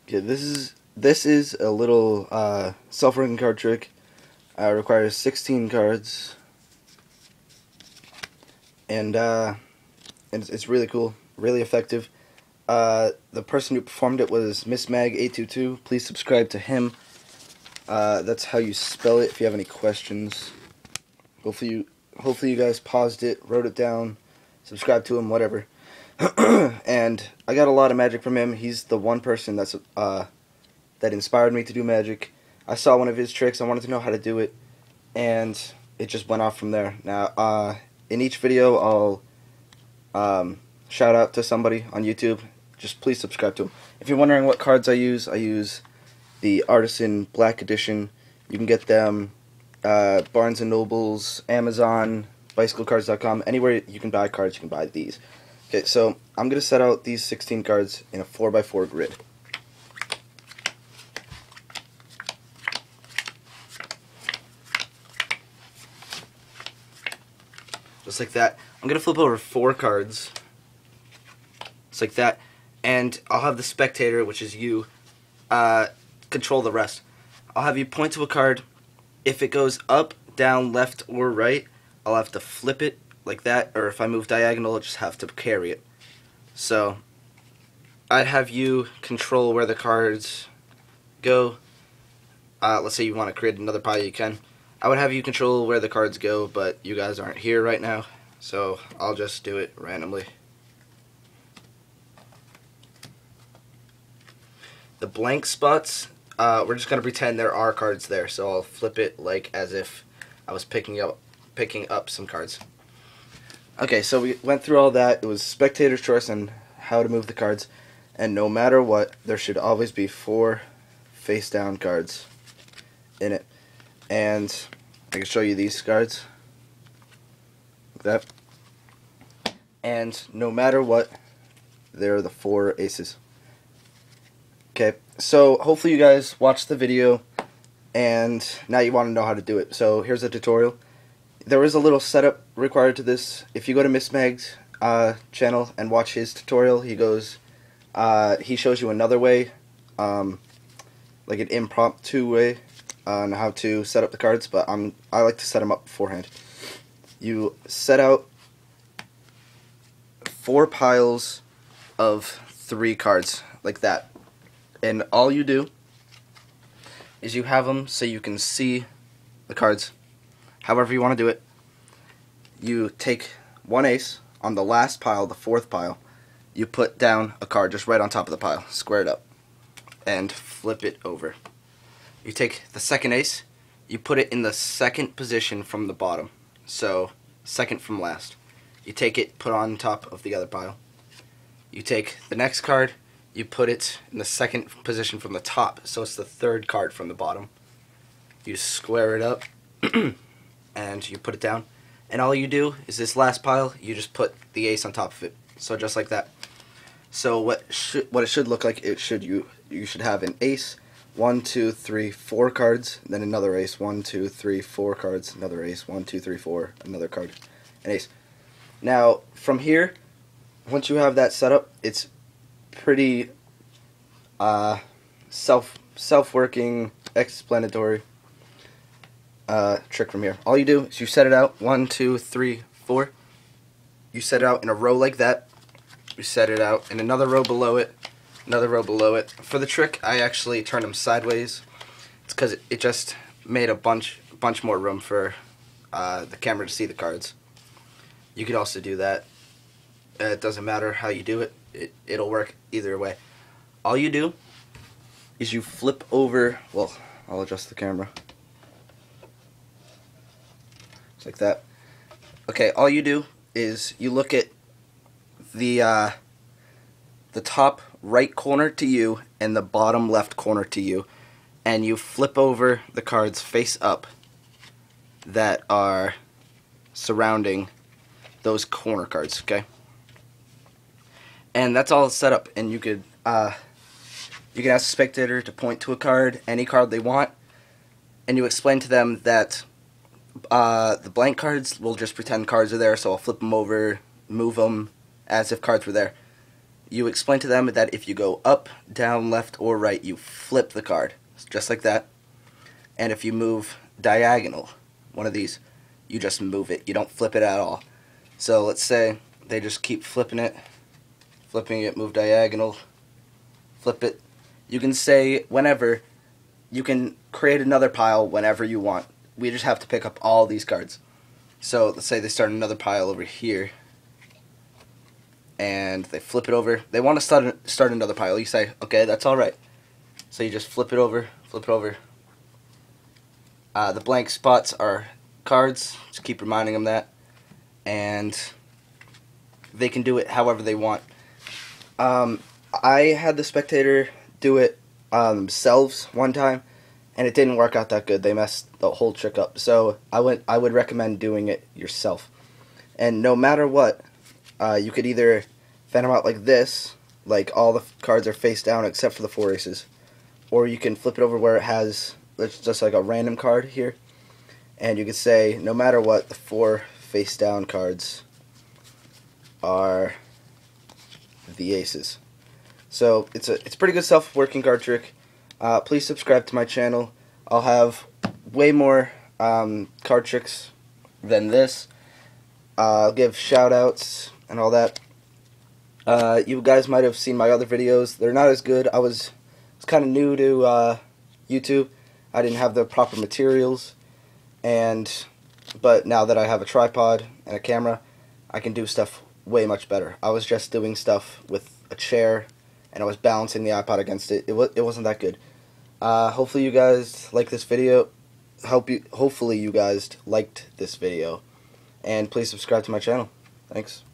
Okay, this is a little self-working card trick. Requires 16 cards, and it's really cool, really effective. The person who performed it was Miss Mag 822. Please subscribe to him. That's how you spell it. If you have any questions, hopefully you guys paused it, wrote it down, subscribe to him, whatever. And I got a lot of magic from him. He's the one person that inspired me to do magic. I saw one of his tricks. I wanted to know how to do it, and it just went off from there. Now, in each video, I'll shout out to somebody on YouTube. Just please subscribe to him. If you're wondering what cards I use the Artisan Black Edition. You can get them Barnes & Nobles, Amazon, BicycleCards.com. Anywhere you can buy cards, you can buy these. Okay, so I'm going to set out these 16 cards in a 4x4 grid. Just like that. I'm going to flip over 4 cards. Just like that. And I'll have the spectator, which is you, control the rest. I'll have you point to a card. If it goes up, down, left, or right, I'll have to flip it like that, or if I move diagonal, I'll just have to carry it. So I'd have you control where the cards go. Let's say you want to create another pile, you can. I would have you control where the cards go, but you guys aren't here right now, so I'll just do it randomly. The blank spots, we're just going to pretend there are cards there, so I'll flip it like as if I was picking up some cards. Okay, so we went through all that. It was spectator's choice on how to move the cards, and no matter what, there should always be 4 face-down cards in it. And I can show you these cards, like that. And no matter what, there are the 4 aces. Okay, so hopefully you guys watched the video, and now you want to know how to do it. So here's a tutorial. There is a little setup required to this. If you go to Miss Mag's channel and watch his tutorial, he shows you another way, like an impromptu way on how to set up the cards, but I like to set them up beforehand. You set out 4 piles of 3 cards, like that. And all you do is you have them so you can see the cards however you want to do it. You take 1 ace on the last pile, the 4th pile. You put down a card just right on top of the pile, square it up, and flip it over. You take the 2nd ace, you put it in the 2nd position from the bottom, so 2nd from last. You take it, put it on top of the other pile. You take the next card, you put it in the 2nd position from the top, so it's the 3rd card from the bottom. You square it up, and you put it down. And all you do is this last pile, you just put the ace on top of it. So just like that. So what it should look like, you should have an ace, 1, 2, 3, 4 cards, then another ace, 1, 2, 3, 4 cards, another ace, 1, 2, 3, 4, another card, an ace. Now from here, once you have that set up, it's pretty self-working, explanatory trick from here. All you do is you set it out 1, 2, 3, 4. You set it out in a row like that. You set it out in another row below it, another row below it. For the trick, I actually turned them sideways. It's because it just made a bunch more room for the camera to see the cards. You could also do that. It doesn't matter how you do it. It'll work either way. All you do is you flip over. Well, I'll adjust the camera. Just like that. Okay, all you do is you look at the top right corner to you and the bottom left corner to you, and you flip over the cards face up that are surrounding those corner cards, okay? And that's all set up, and you can ask the spectator to point to a card, any card they want, and you explain to them that the blank cards will just pretend cards are there, so I'll flip them over, move them as if cards were there. you explain to them that if you go up, down, left, or right, you flip the card, just like that. And if you move diagonal, one of these, you just move it. You don't flip it at all. So let's say they just keep flipping it, move diagonal, flip it. You can say whenever, you can create another pile whenever you want. We just have to pick up all these cards. So let's say they start another pile over here, and they flip it over. They want to start another pile. You say, okay, that's all right. So you just flip it over, flip it over. The blank spots are cards. Just keep reminding them that. And they can do it however they want. I had the spectator do it themselves one time, and it didn't work out that good. They messed the whole trick up. So I would recommend doing it yourself. And no matter what, you could either fan them out like this, like all the cards are face down except for the 4 aces, or you can flip it over where it has, it's just like a random card here, and you could say no matter what, the 4 face down cards are the aces. So it's a pretty good self-working card trick. Please subscribe to my channel. I'll have way more card tricks than this. I'll give shout outs and all that. You guys might have seen my other videos. They're not as good. I was kind of new to YouTube. I didn't have the proper materials, but now that I have a tripod and a camera, I can do stuff way much better. I was just doing stuff with a chair, and I was balancing the iPod against it. It wasn't that good. Hopefully you guys like this video. Hopefully you guys liked this video, and please subscribe to my channel. Thanks.